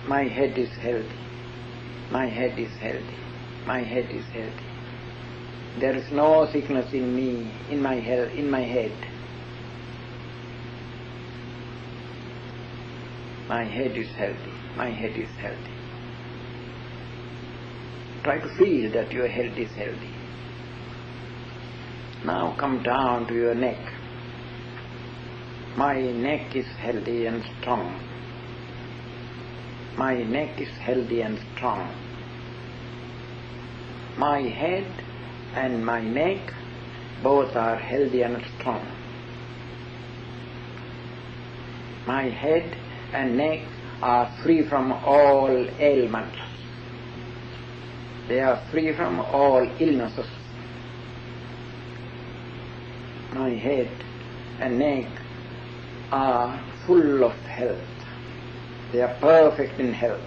My head is healthy. My head is healthy. My head is healthy. There is no sickness in me, in my head. My head is healthy. My head is healthy. Try to feel that your head is healthy. Now come down to your neck. My neck is healthy and strong. My neck is healthy and strong. My head and my neck both are healthy and strong. My head and neck are free from all ailments. They are free from all illnesses. My head and neck are full of health. They are perfect in health.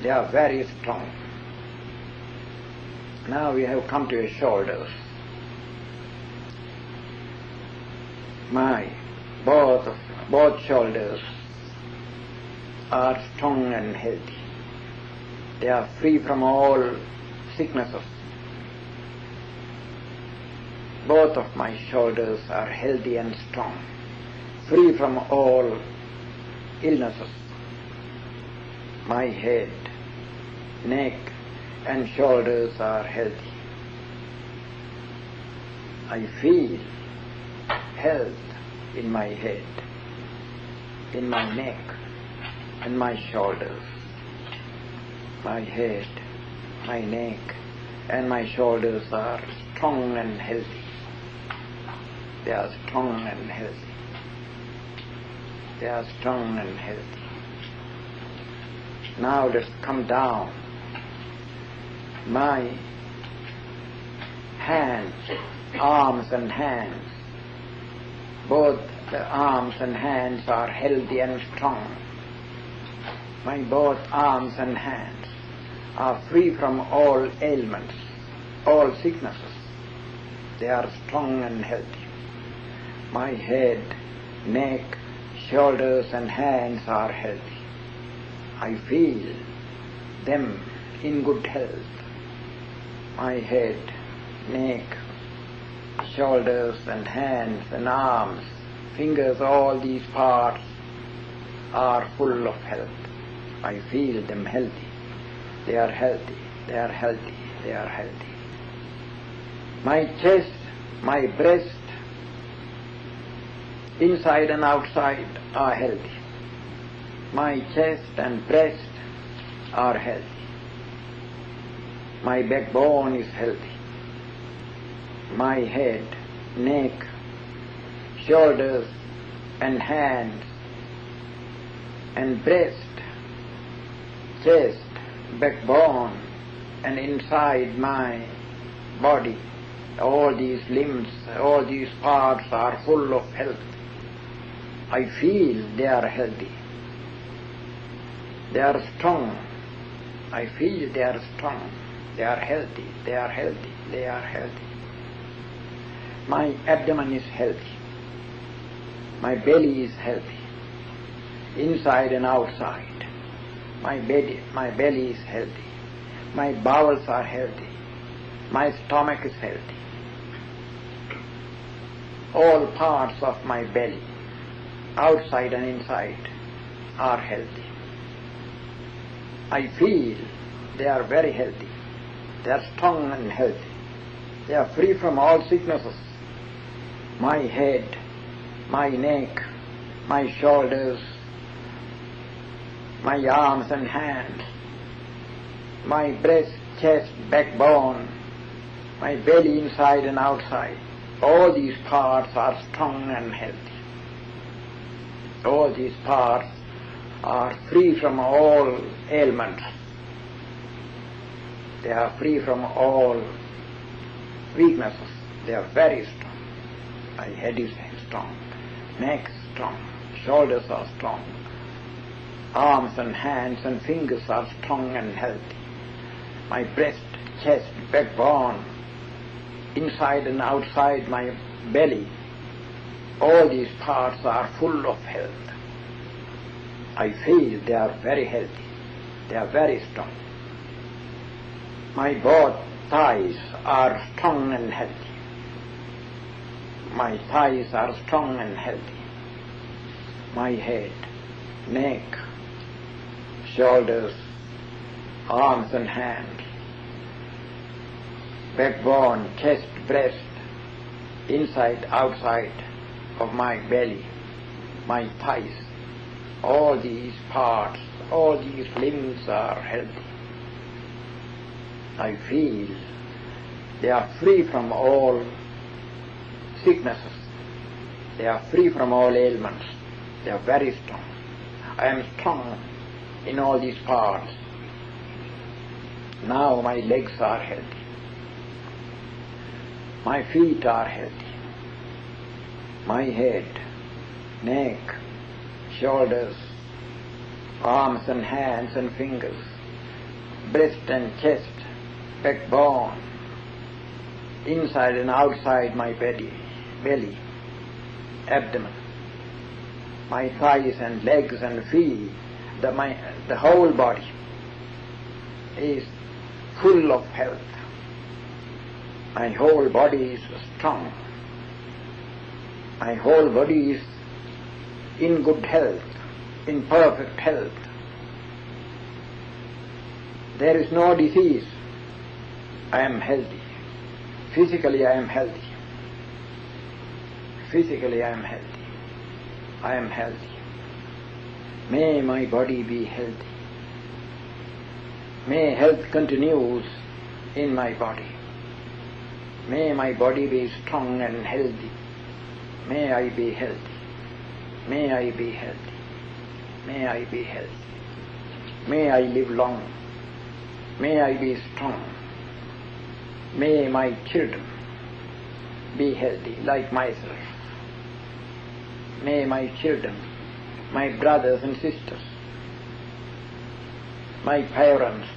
They are very strong. Now we have come to your shoulders. Both shoulders are strong and healthy. They are free from all sicknesses. Both of my shoulders are healthy and strong, free from all illnesses. My head, neck, and shoulders are healthy. I feel health in my head, in my neck, and my shoulders. My head, my neck, and my shoulders are strong and healthy. They are strong and healthy. They are strong and healthy. Now let's come down. My hands, arms and hands, both the arms and hands are healthy and strong. My both arms and hands are free from all ailments, all sicknesses. They are strong and healthy. My head, neck, shoulders and hands are healthy. I feel them in good health. My head, neck, shoulders and hands and arms, fingers, all these parts are full of health. I feel them healthy. They are healthy. They are healthy. They are healthy. My chest, my breast, inside and outside are healthy. My chest and breast are healthy. My backbone is healthy. My head, neck, shoulders and hands and breast, chest, backbone and inside my body, all these limbs, all these parts are full of health. I feel they are healthy. They are strong. I feel they are strong. They are healthy. They are healthy. They are healthy. My abdomen is healthy. My belly is healthy, inside and outside. My belly is healthy. My bowels are healthy. My stomach is healthy. All parts of my belly, outside and inside, are healthy. I feel they are very healthy. They are strong and healthy. They are free from all sicknesses. My head, my neck, my shoulders, my arms and hands, my breast, chest, backbone, my belly inside and outside, all these parts are strong and healthy. All these parts are free from all ailments. They are free from all weaknesses. They are very strong. My head is strong, neck is strong, shoulders are strong, arms and hands and fingers are strong and healthy. My breast, chest, backbone, inside and outside my belly, all these parts are full of health. I feel they are very healthy. They are very strong. My both thighs are strong and healthy. My thighs are strong and healthy. My head, neck, shoulders, arms and hands, backbone, chest, breast, inside, outside of my belly, my thighs, all these parts, all these limbs are healthy. I feel they are free from all sicknesses. They are free from all ailments. They are very strong. I am strong in all these parts. Now my legs are healthy. My feet are healthy. My head, neck, shoulders, arms and hands and fingers, breast and chest, backbone, inside and outside my belly, abdomen, my thighs and legs and feet, the whole body is full of health. My whole body is strong. My whole body is in good health, in perfect health. There is no disease. I am healthy. Physically I am healthy. Physically I am healthy. I am healthy. May my body be healthy. May health continues in my body. May my body be strong and healthy. May I be healthy. May I be healthy. May I be healthy. May I live long. May I be strong. May my children be healthy like myself. May my children, my brothers and sisters, my parents,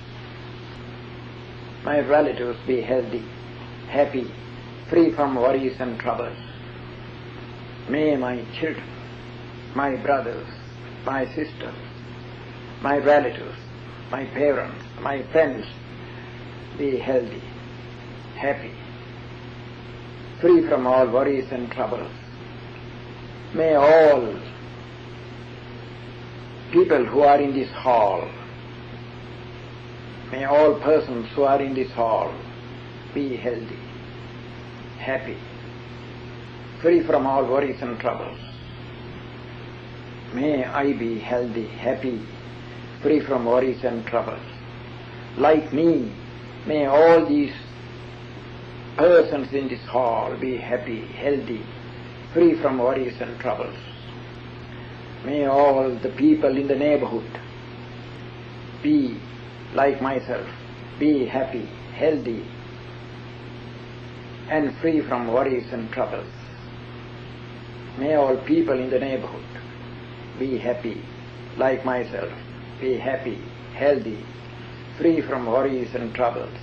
my relatives be healthy, happy, free from worries and troubles. May my children, my brothers, my sisters, my relatives, my parents, my friends be healthy, happy, free from all worries and troubles. May all people who are in this hall, may all persons who are in this hall be healthy, happy, free from all worries and troubles. May I be healthy, happy, free from worries and troubles. Like me, may all these persons in this hall be happy, healthy, free from worries and troubles. May all the people in the neighborhood be like myself, be happy, healthy, and free from worries and troubles. May all people in the neighborhood be happy, like myself, be happy, healthy, free from worries and troubles.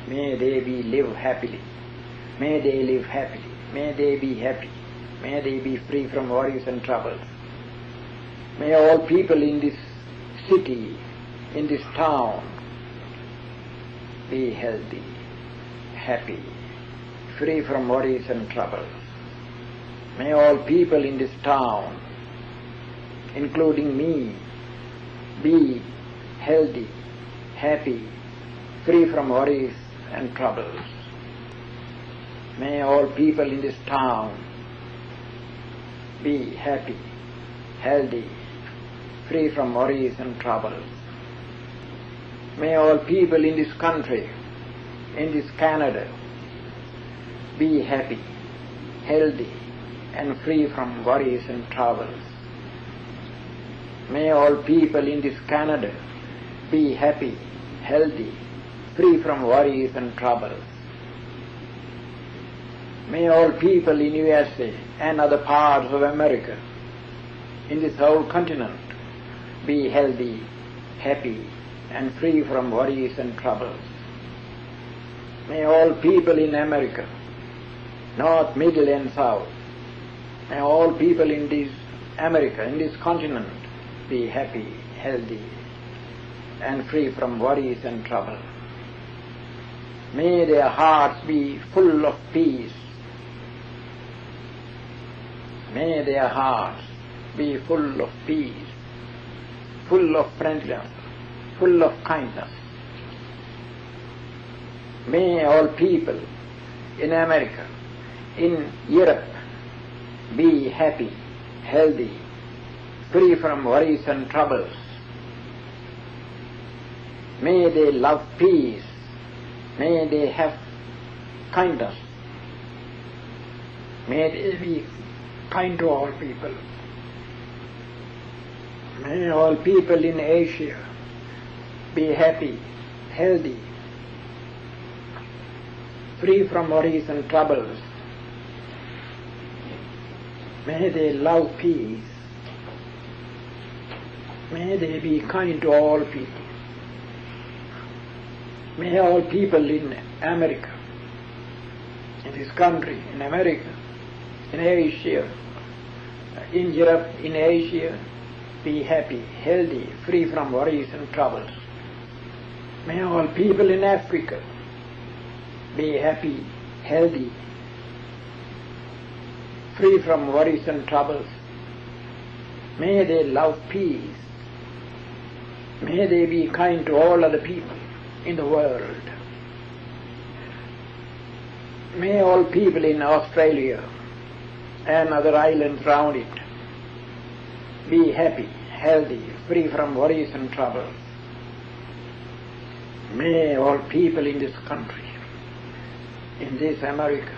May they live happily. May they live happily. May they be happy. May they be free from worries and troubles. May all people in this city, in this town, be healthy, happy, free from worries and troubles. May all people in this town, including me, be healthy, happy, free from worries and troubles. May all people in this town be happy, healthy, free from worries and troubles. May all people in this country, in this Canada, be happy, healthy, and free from worries and troubles. May all people in this Canada be happy, healthy, free from worries and troubles. May all people in USA and other parts of America, in this whole continent, be healthy, happy, and free from worries and troubles. May all people in America, North, Middle and South, may all people in this America, in this continent, be happy, healthy, and free from worries and trouble. May their hearts be full of peace. May their hearts be full of peace, full of friendliness, full of kindness. May all people in America, in Europe, be happy, healthy, free from worries and troubles. May they love peace. May they have kindness. May they be kind to all people. May all people in Asia be happy, healthy, free from worries and troubles. May they love peace. May they be kind to all people. May all people in America, in this country, in America, in Asia, in Europe, in Asia, be happy, healthy, free from worries and troubles. May all people in Africa be happy, healthy, free from worries and troubles. May they love peace. May they be kind to all other people in the world. May all people in Australia and other islands round it be happy, healthy, free from worries and troubles. May all people in this country, in this America,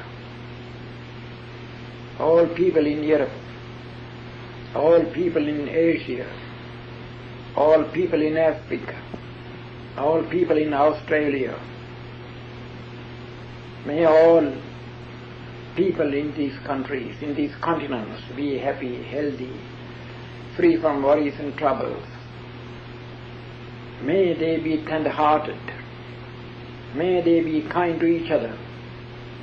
all people in Europe, all people in Asia, all people in Africa, all people in Australia, may all people in these countries, in these continents, be happy, healthy, free from worries and troubles. May they be tender-hearted. May they be kind to each other.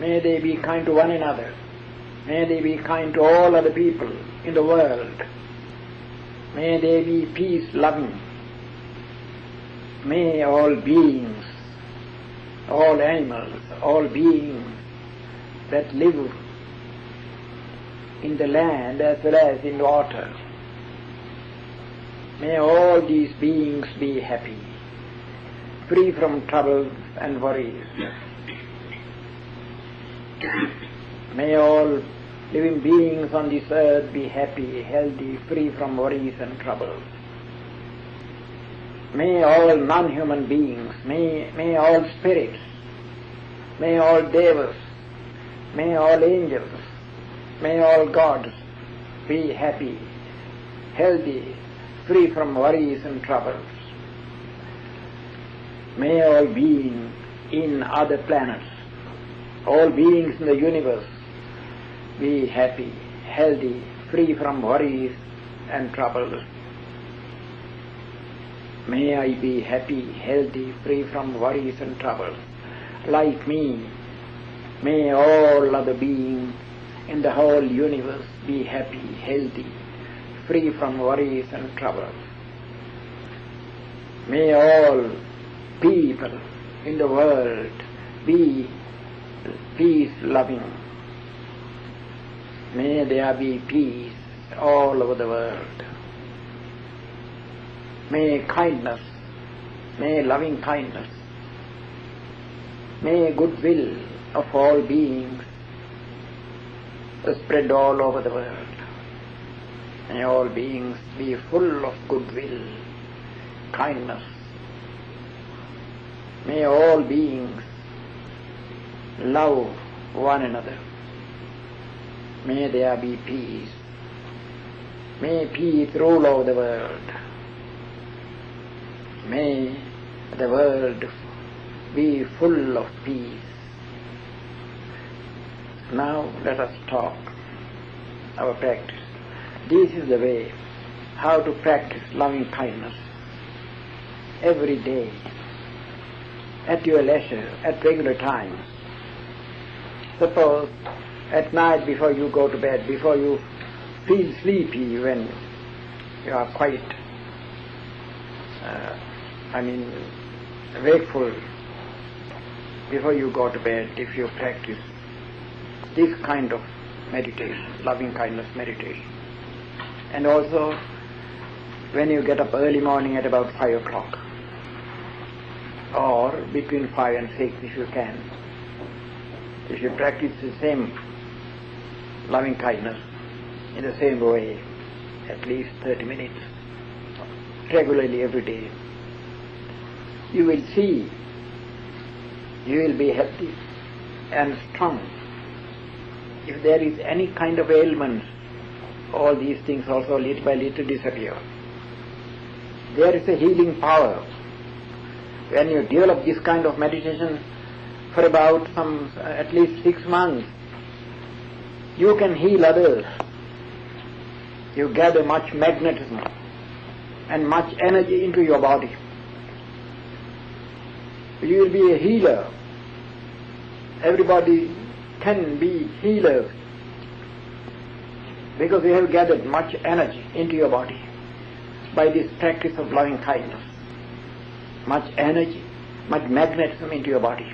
May they be kind to one another. May they be kind to all other people in the world. May they be peace-loving. May all beings, all animals, all beings that live in the land as well as in water, may all these beings be happy, free from troubles and worries. May all living beings on this earth be happy, healthy, free from worries and troubles. May all non-human beings, may all spirits, may all devas, may all angels, may all gods be happy, healthy, free from worries and troubles. May all beings in other planets, all beings in the universe be happy, healthy, free from worries and troubles. May I be happy, healthy, free from worries and troubles. Like me, may all other beings in the whole universe be happy, healthy, free from worries and troubles. May all people in the world be peace-loving. May there be peace all over the world. May kindness, may loving kindness, may goodwill of all beings spread all over the world. May all beings be full of goodwill, kindness. May all beings love one another. May there be peace. May peace rule over the world. May the world be full of peace. Now let us talk our practice. This is the way how to practice loving kindness every day, at your leisure, at regular times. Suppose at night before you go to bed, before you feel sleepy, when you are quite wakeful, before you go to bed, if you practice this kind of meditation, loving kindness meditation. And also when you get up early morning at about 5 o'clock, or between 5 and 6 if you can, if you practice the same loving kindness in the same way, at least 30 minutes, regularly every day, you will see you will be healthy and strong. If there is any kind of ailments, all these things also little by little disappear. There is a healing power. When you develop this kind of meditation for about at least 6 months, you can heal others. You gather much magnetism and much energy into your body. You will be a healer. Everybody can be healers because you have gathered much energy into your body by this practice of loving kindness. Much energy, much magnetism into your body.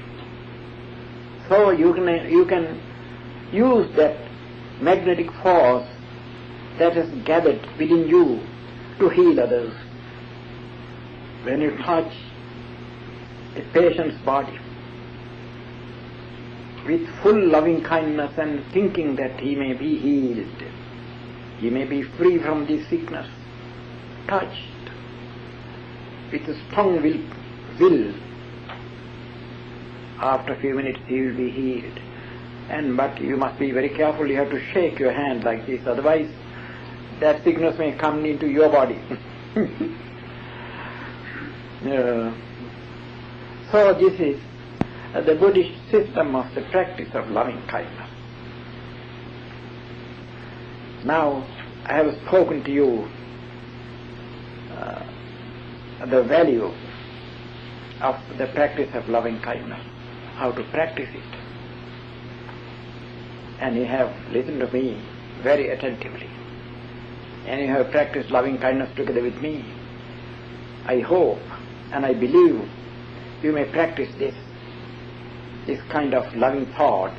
So you can use that magnetic force that has gathered within you to heal others. When you touch a patient's body with full loving kindness and thinking that he may be healed, he may be free from this sickness, touched with a strong will, after a few minutes he will be healed. But you must be very careful, you have to shake your hand like this, otherwise that sickness may come into your body. So this is the Buddhist system of the practice of loving kindness. Now I have spoken to you the value of the practice of loving kindness, how to practice it. And you have listened to me very attentively. And you have practiced loving kindness together with me. I hope and I believe you may practice this kind of loving thought,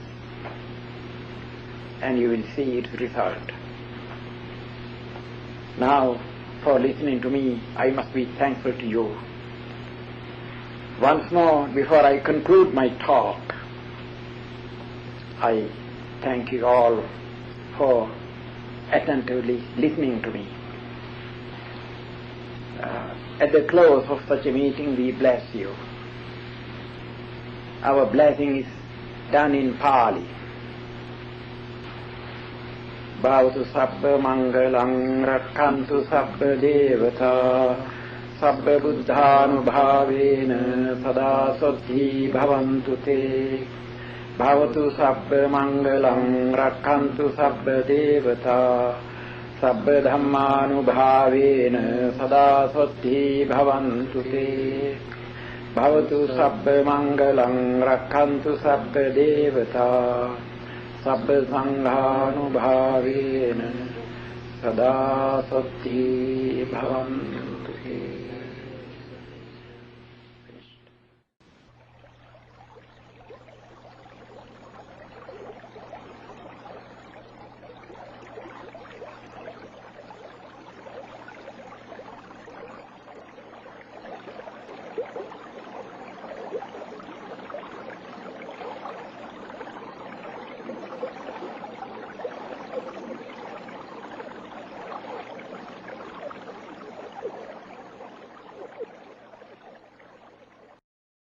and you will see its result. Now, for listening to me, I must be thankful to you. Once more, before I conclude my talk, I thank you all for attentively listening to me. At the close of such a meeting, we bless you. Our blessing is done in Pali. Bhavatu sabba mangalam rakkantu sabba devata sabba buddhanubhavena sada saddhi bhavantu te. Bhavatu sabba mangalam rakkantu sabba devata sabba dhammanubhavena sada saddhi bhavantu te. Bhavatu sabba mangalam rakkantu sabba devata sabba sanghanubhavena sada saddhi bhavantu